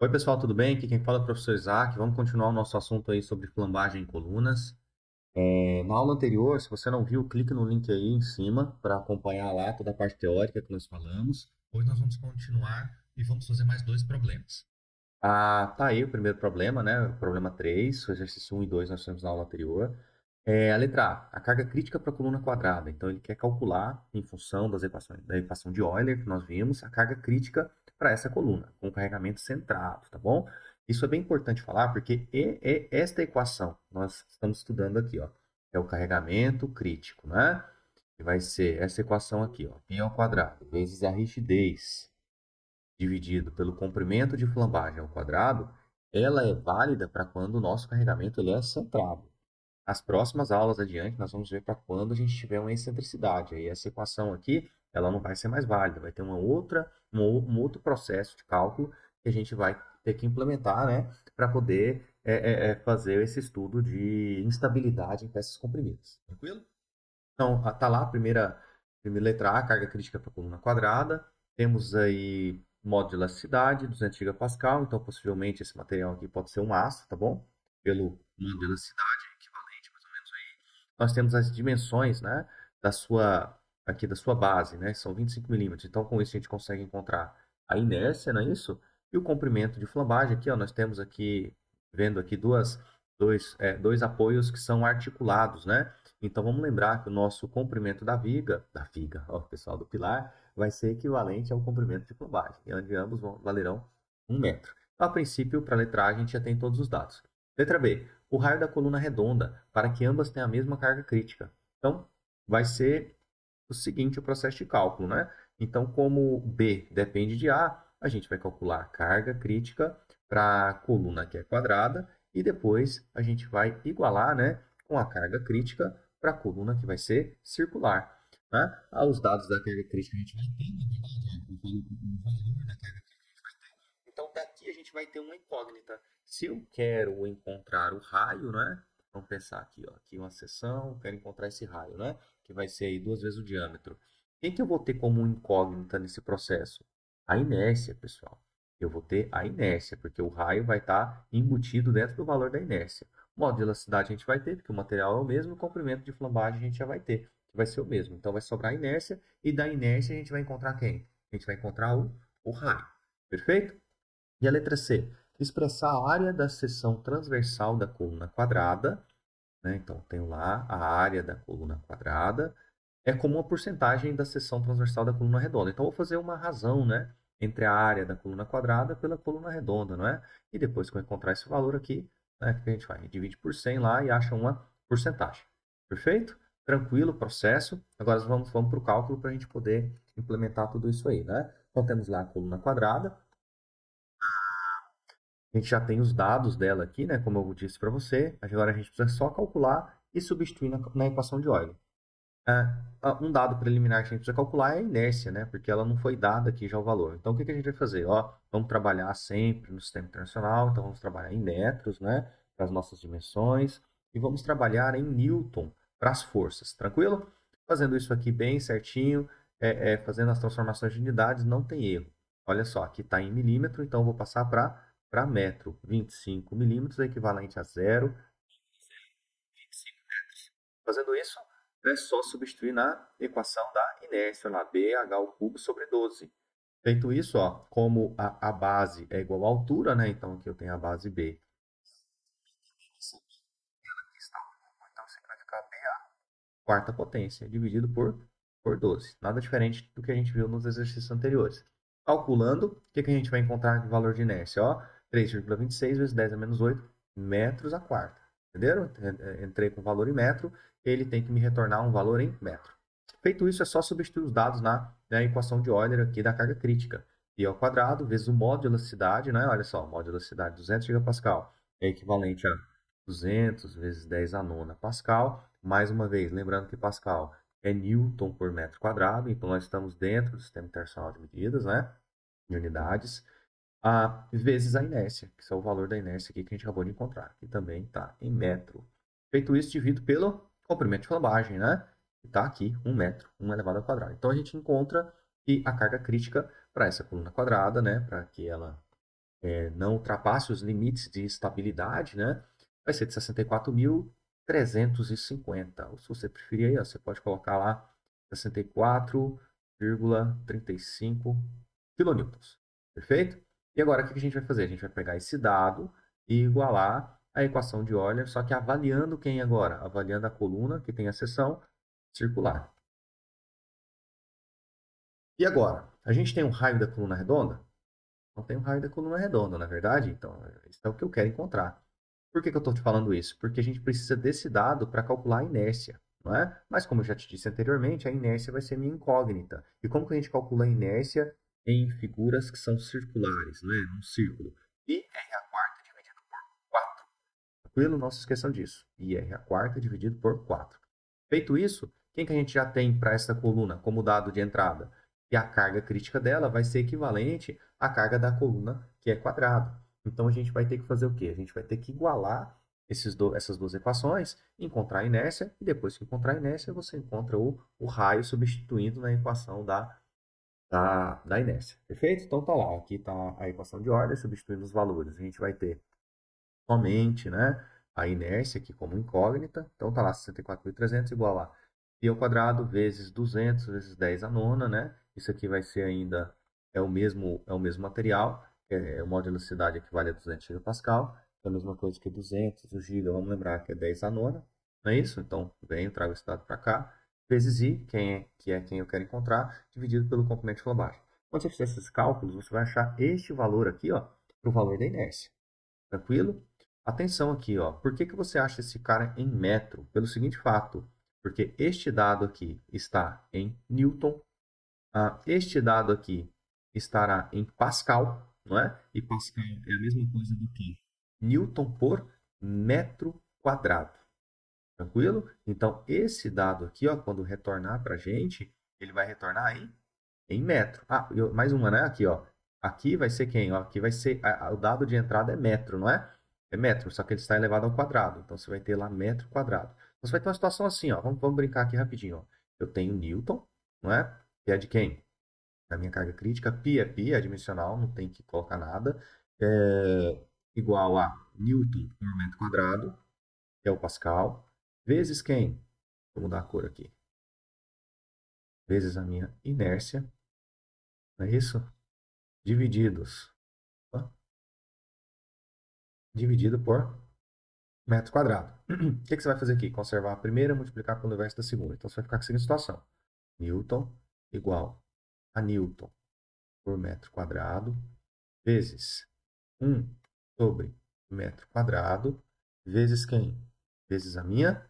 Oi, pessoal, tudo bem? Aqui quem fala é o professor Isaac. Vamos continuar o nosso assunto aí sobre flambagem em colunas. Na aula anterior, se você não viu, clique no link aí em cima para acompanhar lá toda a parte teórica que nós falamos. Hoje nós vamos continuar e vamos fazer mais dois problemas. Tá aí o primeiro problema, né? O problema 3, o exercício 1 e 2 nós fizemos na aula anterior. A letra A carga crítica para a coluna quadrada. Então, ele quer calcular, em função das equações, da equação de Euler que nós vimos, a carga crítica para essa coluna, com o carregamento centrado, tá bom? Isso é bem importante falar, porque esta equação nós estamos estudando aqui, ó, é o carregamento crítico, né? Que vai ser essa equação aqui, ó, π ao quadrado, vezes a rigidez, dividido pelo comprimento de flambagem ao quadrado, ela é válida para quando o nosso carregamento ele é centrado. As próximas aulas adiante, nós vamos ver para quando a gente tiver uma excentricidade. Aí essa equação aqui, ela não vai ser mais válida, vai ter um outro processo de cálculo que a gente vai ter que implementar, né, para poder fazer esse estudo de instabilidade em peças comprimidas. Tranquilo? Então, tá lá a primeira letra A, carga crítica para a coluna quadrada. Temos aí modo de elasticidade, 200 gigapascal. Então, possivelmente, esse material aqui pode ser um aço, tá bom? Pelo modo de elasticidade equivalente, mais ou menos aí. Nós temos as dimensões, né, da sua base, né? São 25 milímetros. Então, com isso, a gente consegue encontrar a inércia, não é isso? E o comprimento de flambagem aqui, ó, nós temos aqui, vendo aqui dois apoios que são articulados, né? Então vamos lembrar que o nosso comprimento da viga, ó, pessoal, do pilar, vai ser equivalente ao comprimento de flambagem, e onde ambos valerão 1 metro. Então, a princípio, para a letra A, a gente já tem todos os dados. Letra B, o raio da coluna redonda, para que ambas tenham a mesma carga crítica. Então, vai ser o seguinte o processo de cálculo, né? Então, como B depende de A, a gente vai calcular a carga crítica para a coluna que é quadrada, e depois a gente vai igualar, né, com a carga crítica para a coluna que vai ser circular. Né? Os dados da carga crítica a gente vai ter, na verdade, o valor da carga crítica a gente vai ter. Então, daqui a gente vai ter uma incógnita. Se eu quero encontrar o raio, né? Vamos pensar aqui, ó, aqui uma seção, quero encontrar esse raio, né? Que vai ser aí 2 vezes o diâmetro. O que eu vou ter como incógnita nesse processo? A inércia, pessoal. Eu vou ter a inércia, porque o raio vai estar embutido dentro do valor da inércia. O modo de elasticidade a gente vai ter, porque o material é o mesmo, o comprimento de flambagem a gente já vai ter, que vai ser o mesmo. Então vai sobrar a inércia, e da inércia a gente vai encontrar quem? A gente vai encontrar o raio. Perfeito? E a letra C? Expressar a área da seção transversal da coluna quadrada, né? Então, tenho lá a área da coluna quadrada, é como uma porcentagem da seção transversal da coluna redonda. Então, vou fazer uma razão, né, entre a área da coluna quadrada pela coluna redonda, não é? E depois que eu encontrar esse valor aqui, né, o que a gente faz? Divide por 100 lá e acha uma porcentagem. Perfeito? Tranquilo o processo. Agora vamos para o cálculo para a gente poder implementar tudo isso aí, né? Então, temos lá a coluna quadrada. A gente já tem os dados dela aqui, né? Como eu disse para você. Agora a gente precisa só calcular e substituir na equação de Euler. Um dado preliminar que a gente precisa calcular é a inércia, né? Porque ela não foi dada aqui já o valor. Então, o que que a gente vai fazer? Ó, vamos trabalhar sempre no sistema internacional. Então, vamos trabalhar em metros, né? Para as nossas dimensões. E vamos trabalhar em Newton para as forças. Tranquilo? Fazendo isso aqui bem certinho, fazendo as transformações de unidades, não tem erro. Olha só, aqui está em milímetro, então eu vou passar para metro. 25 milímetros é equivalente a 0,25 metros. Fazendo isso, é só substituir na equação da inércia, lá, BH ao cubo sobre 12. Feito isso, ó, como a base é igual à altura, né? Então aqui eu tenho a base B. Então isso aqui vai ficar BA, quarta potência, dividido por 12. Nada diferente do que a gente viu nos exercícios anteriores. Calculando, o que a gente vai encontrar de valor de inércia? Ó, 3,26 vezes 10 a menos 8 metros a quarta. Entenderam? Entrei com o valor em metro, ele tem que me retornar um valor em metro. Feito isso, é só substituir os dados na equação de Euler aqui da carga crítica. Π ao quadrado vezes o modo de elasticidade, né? Olha só, o modo de elasticidade 200 gigapascal é equivalente a 200 vezes 10 a nona pascal. Mais uma vez, lembrando que pascal é newton por metro quadrado, então nós estamos dentro do sistema internacional de medidas, né? Em unidades, vezes a inércia, que é o valor da inércia aqui que a gente acabou de encontrar, que também está em metro. Feito isso, divido pelo comprimento de flambagem, né? Que está aqui, 1 metro, 1 elevado ao quadrado. Então a gente encontra que a carga crítica para essa coluna quadrada, né? Para que ela não ultrapasse os limites de estabilidade, né? Vai ser de 64.350. Ou se você preferir, aí, ó, você pode colocar lá 64,35 quilonewtons. Perfeito? E agora o que a gente vai fazer? A gente vai pegar esse dado e igualar a equação de Euler, só que avaliando quem agora? Avaliando a coluna que tem a seção circular. E agora? A gente tem um raio da coluna redonda? Não tem um raio da coluna redonda, na verdade? Então, isso é o que eu quero encontrar. Por que eu estou te falando isso? Porque a gente precisa desse dado para calcular a inércia, não é? Mas como eu já te disse anteriormente, a inércia vai ser minha incógnita. E como que a gente calcula a inércia em figuras que são circulares, não é? Num círculo. I r a quarta dividido por 4. Tranquilo? Não se esqueçam disso. I r a quarta dividido por 4. Feito isso, quem que a gente já tem para essa coluna como dado de entrada? E a carga crítica dela vai ser equivalente à carga da coluna, que é quadrado. Então, a gente vai ter que fazer o quê? A gente vai ter que igualar essas duas equações, encontrar a inércia, e depois que encontrar a inércia, você encontra o raio substituindo na equação da inércia. Perfeito? Então, tá lá. Aqui está a equação de ordem, substituindo os valores. A gente vai ter somente, né, a inércia aqui como incógnita. Então tá lá 64.300 igual a π ao quadrado vezes 200 vezes 10 a nona, né? Isso aqui vai ser ainda é o mesmo material, o módulo de velocidade equivale a 200 gigapascal, é a mesma coisa que 200 o giga, vamos lembrar que é 10 a nona, não é isso? Então, venho, trago esse dado para cá, vezes I, que é quem eu quero encontrar, dividido pelo comprimento de flambagem. Quando você fizer esses cálculos, você vai achar este valor aqui, ó, para o valor da inércia. Tranquilo? Atenção aqui, ó. Por que que você acha esse cara em metro? Pelo seguinte fato, porque este dado aqui está em Newton, este dado aqui estará em Pascal, não é? E Pascal é a mesma coisa do que Newton por metro quadrado. Tranquilo? Então, esse dado aqui, ó, quando retornar para a gente, ele vai retornar em metro. Mais uma, né? Aqui, ó. Aqui vai ser quem? Ó, aqui vai ser o dado de entrada é metro, não é? É metro, só que ele está elevado ao quadrado. Então você vai ter lá metro quadrado. Então você vai ter uma situação assim, ó. Vamos brincar aqui rapidinho, ó. Eu tenho Newton, não é? Que é de quem? Da minha carga crítica. Pi é dimensional, não tem que colocar nada. É igual a Newton por metro quadrado, que é o Pascal, vezes quem? Vou mudar a cor aqui. Vezes a minha inércia, não é isso? Divididos. Ó, dividido por metro quadrado. O que você vai fazer aqui? Conservar a primeira, multiplicar pelo inverso da segunda. Então, você vai ficar com a seguinte situação. Newton igual a Newton por metro quadrado vezes 1 sobre metro quadrado vezes quem? Vezes a minha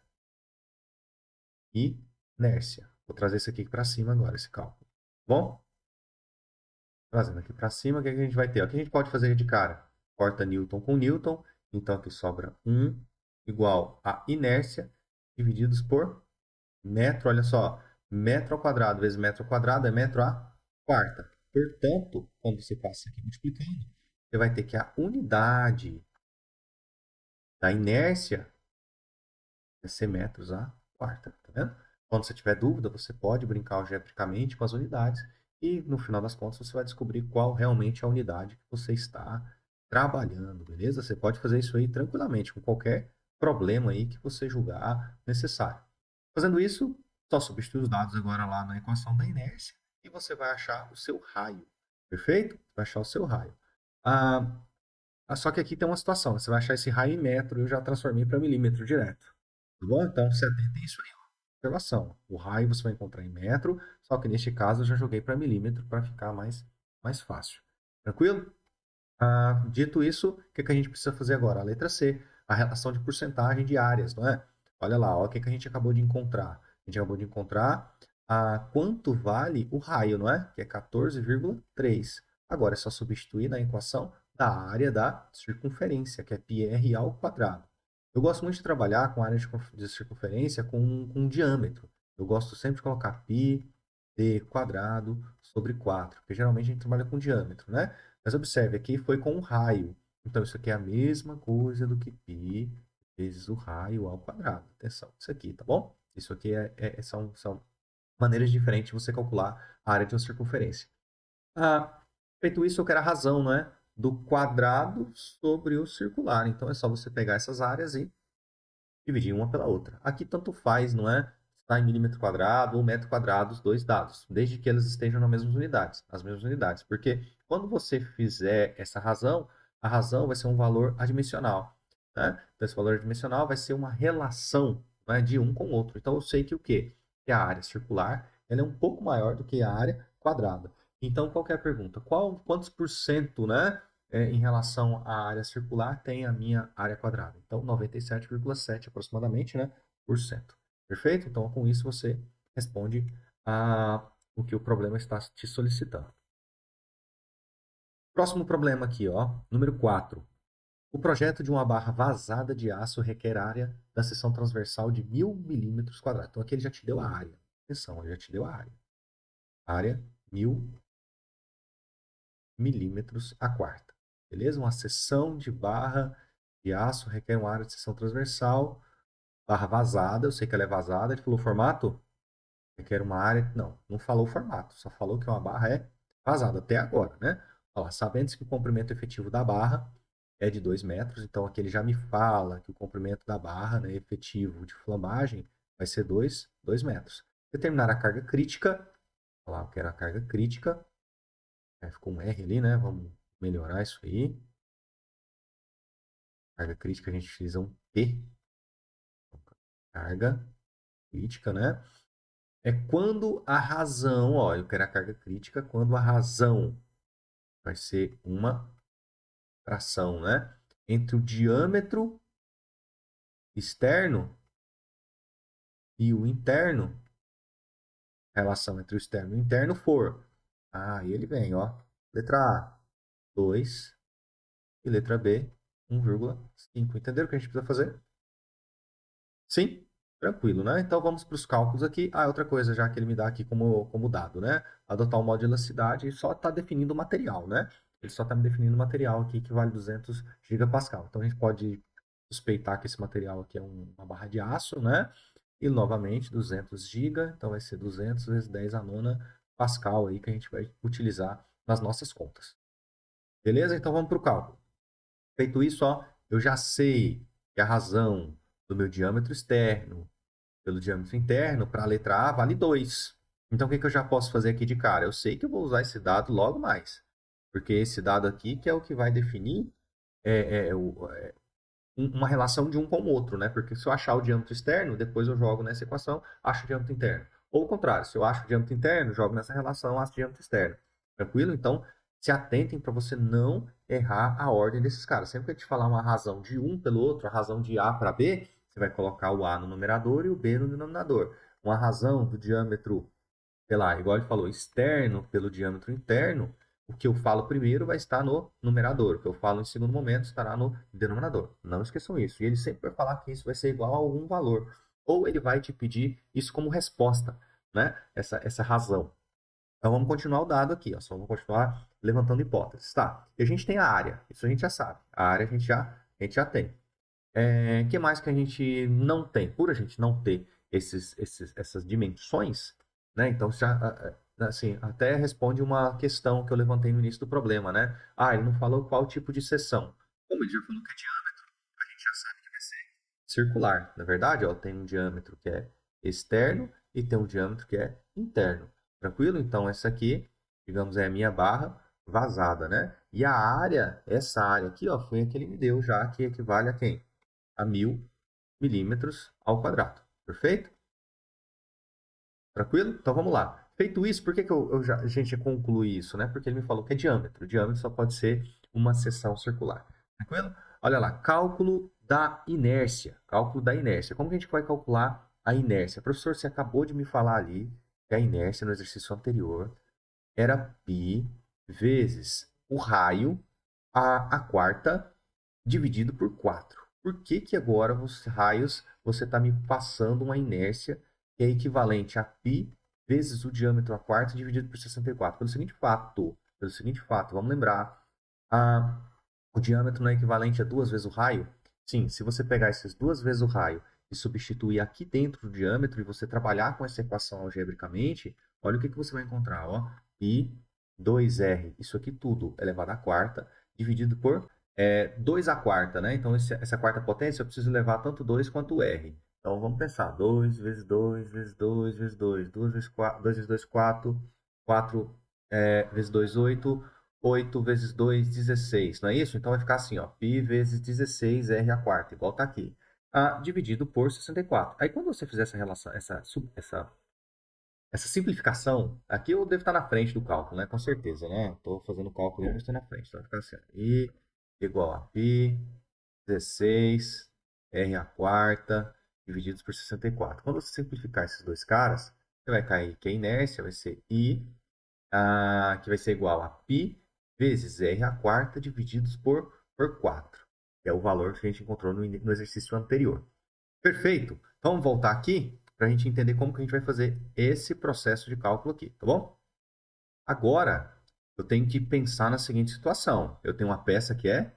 inércia. Vou trazer isso aqui para cima agora, esse cálculo. Bom? Trazendo aqui para cima, o que a gente vai ter? O que a gente pode fazer de cara? Corta Newton com Newton. Então, aqui sobra 1 igual a inércia divididos por metro. Olha só, metro ao quadrado vezes metro ao quadrado é metro à quarta. Portanto, quando você passa aqui multiplicando, você vai ter que a unidade da inércia vai ser metros à quarta. Tá vendo? Quando você tiver dúvida, você pode brincar algebricamente com as unidades e, no final das contas, você vai descobrir qual realmente é a unidade que você está trabalhando, beleza? Você pode fazer isso aí tranquilamente, com qualquer problema aí que você julgar necessário. Fazendo isso, só substitui os dados agora lá na equação da inércia e você vai achar o seu raio. Perfeito? Vai achar o seu raio. Ah, só que aqui tem uma situação. Você vai achar esse raio em metro, eu já transformei para milímetro direto. Tá bom? Então, você tem isso aí. Observação. O raio você vai encontrar em metro, só que neste caso eu já joguei para milímetro para ficar mais fácil. Tranquilo? Dito isso, o que a gente precisa fazer agora? A letra C, a relação de porcentagem de áreas, não é? Olha lá, ó, o que a gente acabou de encontrar? A gente acabou de encontrar quanto vale o raio, não é? Que é 14,3. Agora é só substituir na equação da área da circunferência, que é πr ao quadrado. Eu gosto muito de trabalhar com área de circunferência com diâmetro. Eu gosto sempre de colocar π d quadrado sobre 4, porque geralmente a gente trabalha com diâmetro, né? Mas observe, aqui foi com um raio. Então, isso aqui é a mesma coisa do que π vezes o raio ao quadrado. Atenção, isso aqui, tá bom? Isso aqui são maneiras diferentes de você calcular a área de uma circunferência. Ah, feito isso, eu quero a razão, não é? do quadrado sobre o circular. Então é só você pegar essas áreas e dividir uma pela outra. Aqui tanto faz, não é? Está em milímetro quadrado ou metro quadrado os dois dados, desde que eles estejam nas mesmas unidades. Porque quando você fizer essa razão, a razão vai ser um valor adimensional, né? Então esse valor adimensional vai ser uma relação, né, de um com o outro. Então eu sei que o quê? Que a área circular ela é um pouco maior do que a área quadrada. Então qual que é a pergunta? Quantos por cento, né? Em relação à área circular, tem a minha área quadrada. Então, 97,7 aproximadamente, né, por cento. Perfeito? Então, com isso, você responde a o que o problema está te solicitando. Próximo problema aqui, ó, número 4. O projeto de uma barra vazada de aço requer área da seção transversal de 1000 milímetros quadrados. Então, aqui ele já te deu a área. Atenção, ele já te deu a área. Área 1000 milímetros a quarta. Beleza? Uma seção de barra de aço requer uma área de seção transversal, barra vazada, eu sei que ela é vazada, ele falou formato, requer uma área, não falou formato, só falou que uma barra é vazada até agora, né? Ó, sabendo que o comprimento efetivo da barra é de 2 metros, então aqui ele já me fala que o comprimento da barra, né, efetivo de flambagem vai ser 2 metros. Determinar a carga crítica, olha lá, eu quero a carga crítica, ficou um R ali, né? Vamos melhorar isso aí. Carga crítica a gente utiliza um P. Carga crítica, né? É quando a razão, ó, eu quero a carga crítica quando a razão vai ser uma fração, né? Entre o diâmetro externo e o interno, a relação entre o externo e o interno for. Aí ele vem, ó. Letra A, 2 e letra B, 1,5. Entenderam o que a gente precisa fazer? Sim? Tranquilo, né? Então vamos para os cálculos aqui. Ah, outra coisa já que ele me dá aqui como dado, né? Adotar o modo de elasticidade e só está definindo o material, né? Ele só está me definindo o material aqui que vale 200 gigapascal. Então a gente pode suspeitar que esse material aqui é uma barra de aço, né? E novamente 200 giga, então vai ser 200 vezes 10 a nona pascal aí que a gente vai utilizar nas nossas contas. Beleza? Então vamos para o cálculo. Feito isso, ó, eu já sei que a razão do meu diâmetro externo pelo diâmetro interno para a letra A vale 2. Então, o que eu já posso fazer aqui de cara? Eu sei que eu vou usar esse dado logo mais. Porque esse dado aqui que é o que vai definir uma relação de um com o outro, né? Porque se eu achar o diâmetro externo, depois eu jogo nessa equação, acho o diâmetro interno. Ou o contrário, se eu acho o diâmetro interno, jogo nessa relação, acho o diâmetro externo. Tranquilo? Então, se atentem para você não errar a ordem desses caras. Sempre que a gente falar uma razão de um pelo outro, a razão de A para B, você vai colocar o A no numerador e o B no denominador. Uma razão do diâmetro, sei lá, igual ele falou, externo pelo diâmetro interno, o que eu falo primeiro vai estar no numerador, o que eu falo em segundo momento estará no denominador. Não esqueçam isso. E ele sempre vai falar que isso vai ser igual a algum valor. Ou ele vai te pedir isso como resposta, né? Essa razão. Então vamos continuar o dado aqui, ó. Só vamos continuar levantando hipóteses. Tá. E a gente tem a área. Isso a gente já sabe. A área a gente já tem. Que mais que a gente não tem? Por a gente não ter essas dimensões, né? Então, já, assim, até responde uma questão que eu levantei no início do problema, né? Ah, ele não falou qual tipo de seção. Como ele já falou que é diâmetro, a gente já sabe que vai ser circular. Na verdade, ó, tem um diâmetro que é externo e tem um diâmetro que é interno. Tranquilo? Então, essa aqui, digamos, é a minha barra vazada, né? E a área, essa área aqui, ó, foi a que ele me deu já, que equivale a quem? A 1000 milímetros ao quadrado. Perfeito? Tranquilo? Então vamos lá. Feito isso, por que a gente conclui isso, né? Porque ele me falou que é diâmetro. Diâmetro só pode ser uma seção circular. Tranquilo? Olha lá, cálculo da inércia. Cálculo da inércia. Como que a gente vai calcular a inércia? Professor, você acabou de me falar ali que a inércia no exercício anterior era π vezes o raio a quarta dividido por 4. Por que que agora os raios você está me passando uma inércia que é equivalente a π vezes o diâmetro a quarta dividido por 64? Pelo seguinte fato, vamos lembrar, a, o diâmetro não é equivalente a 2 vezes o raio? Sim, se você pegar essas 2 vezes o raio e substituir aqui dentro do diâmetro e você trabalhar com essa equação algebricamente, olha o que que você vai encontrar, ó, π 2r, isso aqui tudo elevado à quarta, dividido por 2 a quarta, né? Então, essa quarta potência eu preciso levar tanto 2 quanto R. Então, vamos pensar. 2 vezes 2 vezes 2 vezes 2. 2 vezes 4, 2 vezes 2, 4. 4 vezes 2, 8. 8 vezes 2, 16. Não é isso? Então, vai ficar assim, ó. Π vezes 16 R a quarta, igual tá aqui. Dividido por 64. Aí, quando você fizer essa relação, essa simplificação, aqui eu devo estar na frente do cálculo, né? Com certeza, né? Estou fazendo o cálculo e estou na frente. Então vai ficar assim, ó, I igual a π 16 R a quarta divididos por 64. Quando você simplificar esses dois caras, você vai cair que a inércia vai ser I, que vai ser igual a π vezes R a quarta divididos por 4. Que é o valor que a gente encontrou no exercício anterior. Perfeito. Então, vamos voltar aqui para a gente entender como que a gente vai fazer esse processo de cálculo aqui, tá bom? Agora, eu tenho que pensar na seguinte situação. Eu tenho uma peça que é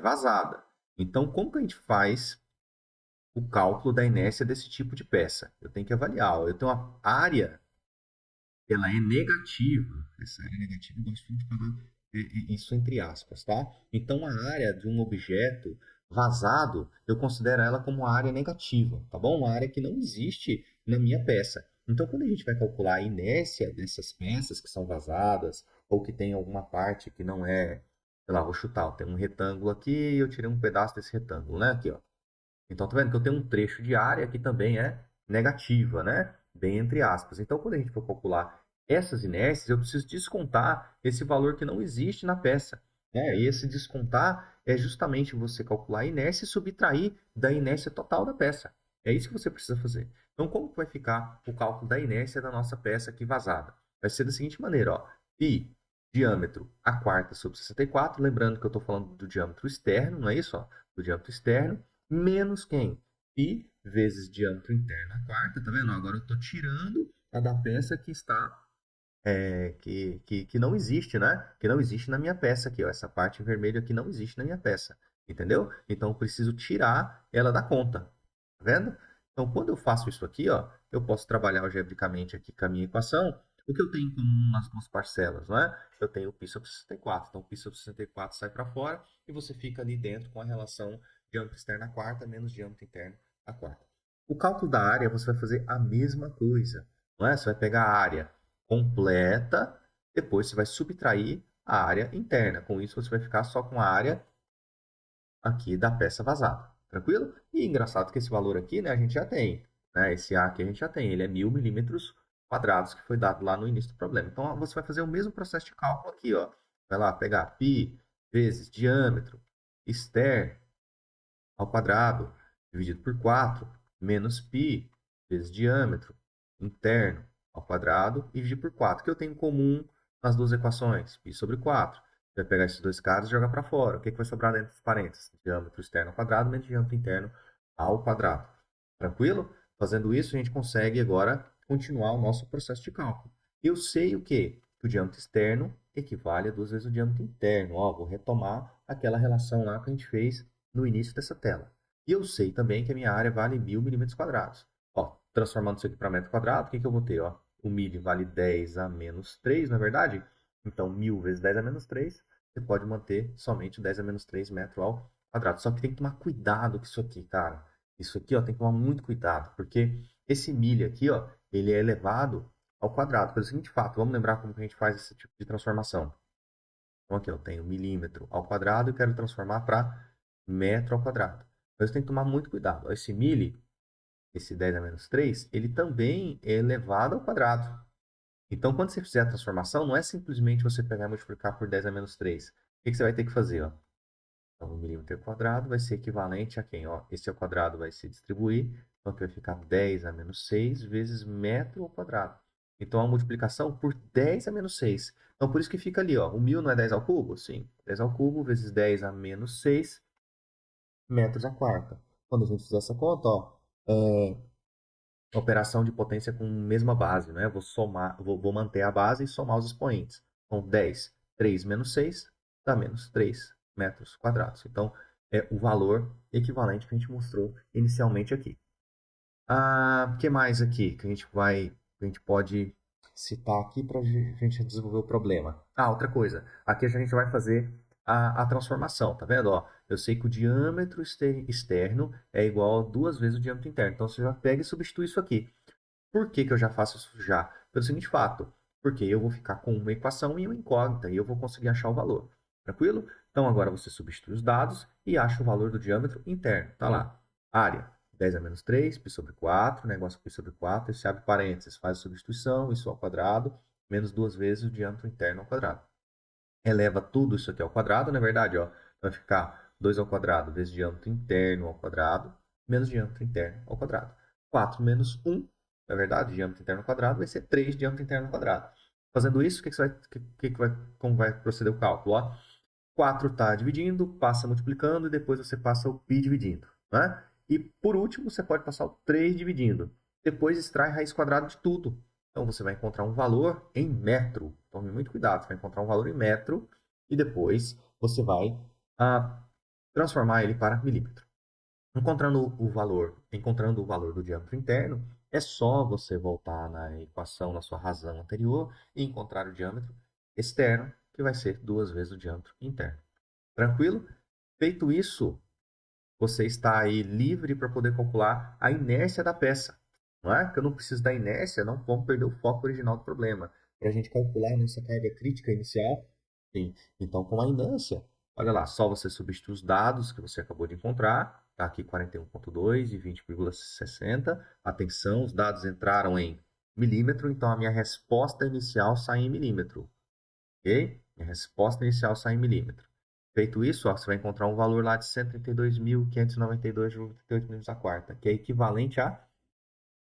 vazada. Então, como que a gente faz o cálculo da inércia desse tipo de peça? Eu tenho que avaliar. Eu tenho uma área, ela é negativa. Essa área negativa, eu gosto de falar isso entre aspas, tá? Então, a área de um objeto vazado, eu considero ela como uma área negativa, tá bom? Uma área que não existe na minha peça. Então, quando a gente vai calcular a inércia dessas peças que são vazadas, ou que tem alguma parte que não é, sei lá, vou chutar, tem um retângulo aqui e eu tirei um pedaço desse retângulo, né? Aqui, ó. Então, tá vendo que eu tenho um trecho de área que também é negativa, né? Bem entre aspas. Então, quando a gente for calcular essas inércias, eu preciso descontar esse valor que não existe na peça, né? E esse descontar é justamente você calcular a inércia e subtrair da inércia total da peça. É isso que você precisa fazer. Então, como que vai ficar o cálculo da inércia da nossa peça aqui vazada? Vai ser da seguinte maneira, ó. Π, diâmetro a quarta sobre 64, lembrando que eu estou falando do diâmetro externo, não é isso? Ó? Do diâmetro externo, menos quem? Π vezes diâmetro interno a quarta, tá vendo? Agora eu estou tirando a da peça que está, que não existe, né? Que não existe na minha peça aqui, ó. Essa parte em vermelho aqui não existe na minha peça, entendeu? Então eu preciso tirar ela da conta, tá vendo? Então quando eu faço isso aqui, ó, eu posso trabalhar algebricamente aqui com a minha equação. O que eu tenho em comum nas duas parcelas, não é? Eu tenho π sobre 64. Então, π sobre 64 sai para fora e você fica ali dentro com a relação diâmetro externo a quarta menos diâmetro interno a quarta. O cálculo da área você vai fazer a mesma coisa, não é? Você vai pegar a área completa, depois você vai subtrair a área interna. Com isso você vai ficar só com a área aqui da peça vazada. Tranquilo? E engraçado que esse valor aqui, né, a gente já tem. Né? Esse A aqui a gente já tem. Ele é 1000 milímetros quadrados, que foi dado lá no início do problema. Então, você vai fazer o mesmo processo de cálculo aqui. Ó. Vai lá pegar π vezes diâmetro externo ao quadrado, dividido por 4, menos π vezes diâmetro interno ao quadrado e dividir por 4, que eu tenho em comum nas duas equações, π sobre 4. Você vai pegar esses dois caras e jogar para fora. O que vai sobrar dentro dos parênteses? Diâmetro externo ao quadrado menos diâmetro interno ao quadrado. Tranquilo? Fazendo isso, a gente consegue agora continuar o nosso processo de cálculo. Eu sei o quê? Que o diâmetro externo equivale a 2 vezes o diâmetro interno. Ó, vou retomar aquela relação lá que a gente fez no início dessa tela. E eu sei também que a minha área vale 1000 milímetros quadrados. Ó, transformando isso aqui para metro quadrado, o que eu vou ter? Ó? O milho vale 10 a menos 3, não é verdade? Então, 1000 vezes 10 a menos 3, você pode manter somente 10 a menos 3 metros ao quadrado. Só que tem que tomar cuidado com isso aqui, cara. Isso aqui, ó, tem que tomar muito cuidado, porque esse milho aqui, ó, ele é elevado ao quadrado. Pelo seguinte fato, vamos lembrar como que a gente faz esse tipo de transformação. Então, aqui eu tenho milímetro ao quadrado e quero transformar para metro ao quadrado. Mas tem que tomar muito cuidado. Esse mili, esse 10 a menos 3, ele também é elevado ao quadrado. Então, quando você fizer a transformação, não é simplesmente você pegar e multiplicar por 10 a menos 3. O que você vai ter que fazer? Ó? Então, o milímetro ao quadrado vai ser equivalente a quem? Ó? Esse ao quadrado vai se distribuir. Então, aqui vai ficar 10 a menos 6 vezes metro ao quadrado. Então, a multiplicação por 10 a menos 6. Então, por isso que fica ali, ó. O 1000 não é 10 ao cubo? Sim. 10 ao cubo vezes 10 a menos 6 metros a quarta. Quando a gente fizer essa conta, ó, é operação de potência com mesma base, né? Vou somar, vou manter a base e somar os expoentes. Então, 10, 3 menos 6 dá menos 3 metros quadrados. Então, é o valor equivalente que a gente mostrou inicialmente aqui. O que mais aqui que a gente pode citar aqui para a gente desenvolver o problema? Outra coisa. Aqui a gente vai fazer a transformação, tá vendo? Ó, eu sei que o diâmetro externo é igual a 2 vezes o diâmetro interno. Então, você já pega e substitui isso aqui. Por que que eu já faço isso já? Pelo seguinte fato, porque eu vou ficar com uma equação e uma incógnita e eu vou conseguir achar o valor. Tranquilo? Então agora você substitui os dados e acha o valor do diâmetro interno. Tá lá. Área, 10 a menos 3, π sobre 4, negócio π sobre 4, você abre parênteses, faz a substituição, isso ao quadrado, menos 2 vezes o diâmetro interno ao quadrado. Eleva tudo isso aqui ao quadrado, na verdade, ó, vai ficar 2 ao quadrado vezes diâmetro interno ao quadrado, menos diâmetro interno ao quadrado. 4 menos 1, na verdade, diâmetro interno ao quadrado vai ser 3 diâmetro interno ao quadrado. Fazendo isso, como vai proceder o cálculo? Ó, 4 está dividindo, passa multiplicando e depois você passa o π dividindo. Né? E por último, você pode passar o 3 dividindo. Depois extrai raiz quadrada de tudo. Então você vai encontrar um valor em metro. Tome muito cuidado, você vai encontrar um valor em metro e depois você vai transformar ele para milímetro. Encontrando o valor do diâmetro interno, é só você voltar na equação, na sua razão anterior, e encontrar o diâmetro externo, que vai ser 2 vezes o diâmetro interno. Tranquilo? Feito isso, você está aí livre para poder calcular a inércia da peça. Não é? Que eu não preciso da inércia, não vamos perder o foco original do problema. Para a gente calcular a nossa carga crítica inicial. Sim. Então, com a inércia, olha lá, só você substituir os dados que você acabou de encontrar. Está aqui 41,2 e 20,60. Atenção, os dados entraram em milímetro, então a minha resposta inicial sai em milímetro. Ok? Minha resposta inicial sai em milímetro. Feito isso, ó, você vai encontrar um valor lá de 132.592,38 milímetros a quarta, que é equivalente a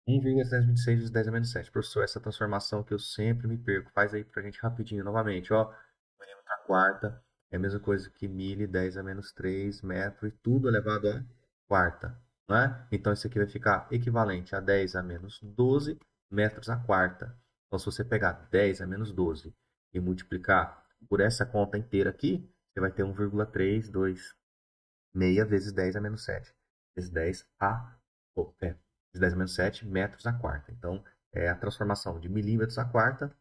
1,326 vezes 10 a menos 7. Professor, essa transformação que eu sempre me perco, faz aí pra gente rapidinho novamente, ó. Milímetro a quarta é a mesma coisa que 1.010 a menos 3 metros e tudo elevado a quarta, né? Então isso aqui vai ficar equivalente a 10 a menos 12 metros a quarta. Então se você pegar 10 a menos 12 e multiplicar por essa conta inteira aqui, você vai ter 1,326 vezes 10 a menos 7. Vezes 10 a... vezes 10 a menos 7 metros a quarta. Então, é a transformação de milímetros a quarta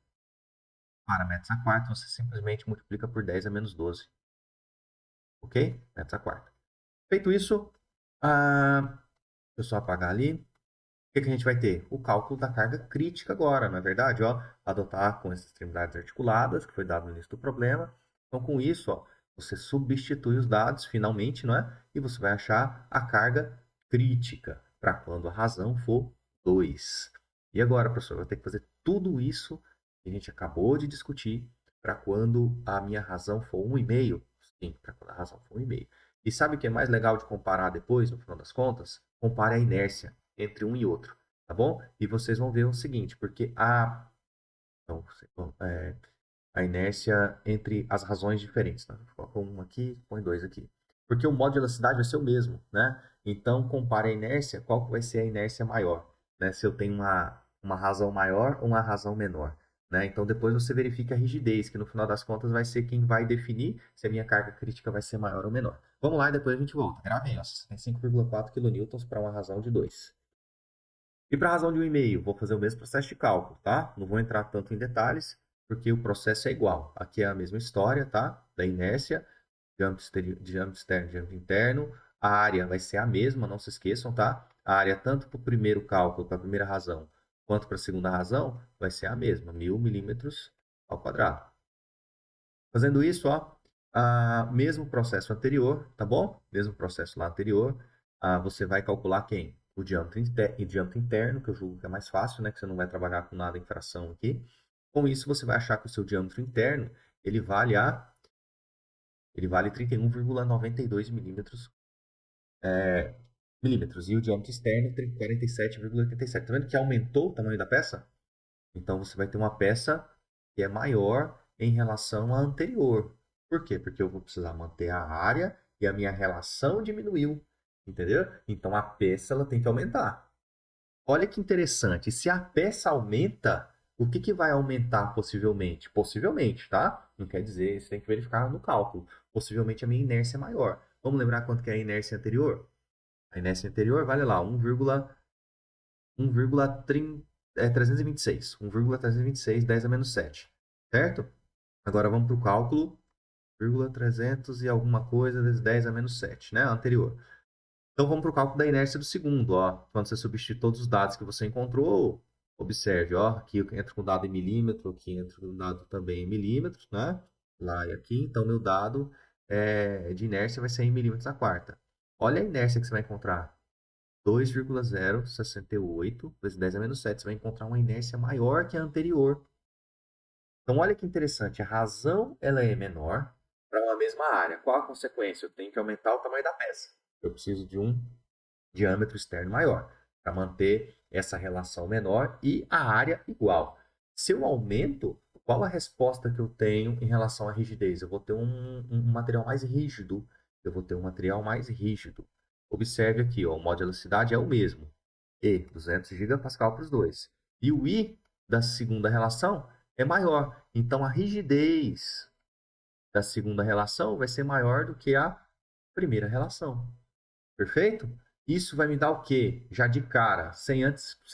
para metros a quarta, você simplesmente multiplica por 10 a menos 12. Ok? Metros a quarta. Feito isso, deixa eu só apagar ali. O que que a gente vai ter? O cálculo da carga crítica agora, não é verdade? Ó, adotar com as extremidades articuladas, que foi dado no início do problema. Então, com isso, ó, você substitui os dados finalmente, não é? E você vai achar a carga crítica para quando a razão for 2. E agora, professor, eu vou ter que fazer tudo isso que a gente acabou de discutir para quando a minha razão for 1,5. Sim, para quando a razão for 1,5. E sabe o que é mais legal de comparar depois, no final das contas? Compare a inércia entre um e outro, tá bom? E vocês vão ver o seguinte, porque então, a inércia entre as razões diferentes, né? Coloca um aqui, põe dois aqui. Porque o modo de elasticidade vai ser o mesmo, né? Então, compare a inércia, qual que vai ser a inércia maior, né? Se eu tenho uma razão maior ou uma razão menor, né? Então, depois você verifica a rigidez, que no final das contas vai ser quem vai definir se a minha carga crítica vai ser maior ou menor. Vamos lá e depois a gente volta. Gravei, ó, 65,4 kN para uma razão de 2. E para a razão de 1,5, vou fazer o mesmo processo de cálculo, tá? Não vou entrar tanto em detalhes, porque o processo é igual. Aqui é a mesma história, tá? Da inércia, diâmetro externo, diâmetro interno. A área vai ser a mesma, não se esqueçam, tá? A área, tanto para o primeiro cálculo, para a primeira razão, quanto para a segunda razão, vai ser a mesma, 1.000 milímetros ao quadrado. Fazendo isso, ó, mesmo processo anterior, tá bom? Mesmo processo lá anterior, você vai calcular quem? O diâmetro interno, que eu julgo que é mais fácil, né? Que você não vai trabalhar com nada em fração aqui. Com isso, você vai achar que o seu diâmetro interno, ele vale 31,92 milímetros. E o diâmetro externo, 47,87. Tá vendo que aumentou o tamanho da peça? Então, você vai ter uma peça que é maior em relação à anterior. Por quê? Porque eu vou precisar manter a área e a minha relação diminuiu. Entendeu? Então, a peça ela tem que aumentar. Olha que interessante. Se a peça aumenta, o que que vai aumentar possivelmente? Possivelmente, tá? Não quer dizer, você tem que verificar no cálculo. Possivelmente a minha inércia é maior. Vamos lembrar quanto que é a inércia anterior? A inércia anterior vale lá 1,326. 1,326, 10 a menos 7. Certo? Agora vamos para o cálculo 300 e alguma coisa vezes 10 a menos 7, né? Anterior. Então vamos para o cálculo da inércia do segundo, ó. Quando você substitui todos os dados que você encontrou, observe, ó, aqui entra com dado em milímetro, aqui entra com dado também em milímetros, né? Lá e aqui, então meu dado de inércia vai ser em milímetros a quarta. Olha a inércia que você vai encontrar. 2,068 vezes 10 a menos 7. Você vai encontrar uma inércia maior que a anterior. Então olha que interessante, a razão ela é menor para uma mesma área. Qual a consequência? Eu tenho que aumentar o tamanho da peça. Eu preciso de um diâmetro externo maior, para manter essa relação menor e a área igual. Se eu aumento, qual a resposta que eu tenho em relação à rigidez? Eu vou ter um material mais rígido. Eu vou ter um material mais rígido. Observe aqui, ó, o modo de elasticidade é o mesmo. E, 200 gigapascal para os dois. E o I da segunda relação é maior. Então, a rigidez da segunda relação vai ser maior do que a primeira relação. Perfeito? Isso vai me dar o quê? Já de cara, sem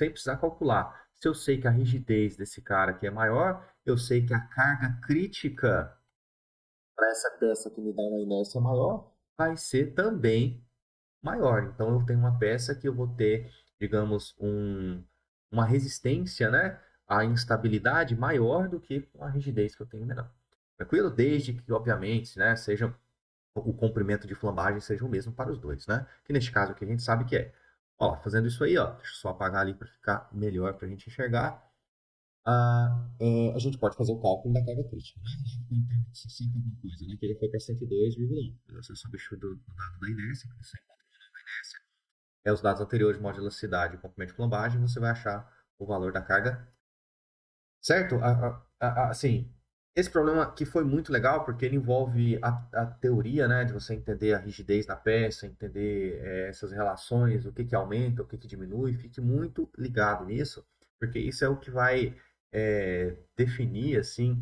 precisar calcular. Se eu sei que a rigidez desse cara aqui é maior, eu sei que a carga crítica para essa peça que me dá uma inércia maior vai ser também maior. Então eu tenho uma peça que eu vou ter, digamos, uma resistência, né, à instabilidade maior do que a rigidez que eu tenho menor. Tranquilo? Desde que, obviamente, né, seja o comprimento de flambagem seja o mesmo para os dois, né? Que neste caso aqui a gente sabe que é. Ó, fazendo isso aí, ó, deixa eu só apagar ali para ficar melhor para a gente enxergar. A gente pode fazer o cálculo da carga crítica, né? 60 alguma coisa, né? Que ele foi para 102,1. Você substitui o dado da inércia, que você encontra na inércia, os dados anteriores de modularidade e comprimento de flambagem, você vai achar o valor da carga. Certo? Assim, esse problema que foi muito legal porque ele envolve a teoria, né, de você entender a rigidez da peça, entender essas relações, o que que aumenta, o que que diminui, fique muito ligado nisso, porque isso é o que vai definir, assim,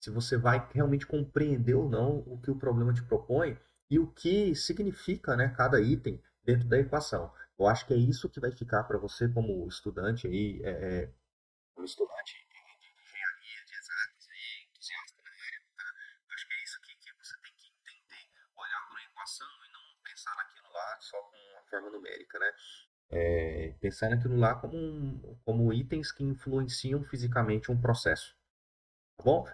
se você vai realmente compreender ou não o que o problema te propõe e o que significa, né, cada item dentro da equação. Eu acho que é isso que vai ficar para você como estudante aí, como estudante de exatas aí, entusiasta na área, tá? Eu acho que é isso que você tem que entender, olhar para uma equação e não pensar naquilo lá só com uma forma numérica, né? Pensar naquilo lá como, como itens que influenciam fisicamente um processo, tá bom?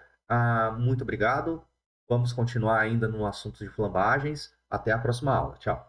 Muito obrigado. Vamos continuar ainda no assunto de flambagens. Até a próxima aula. Tchau.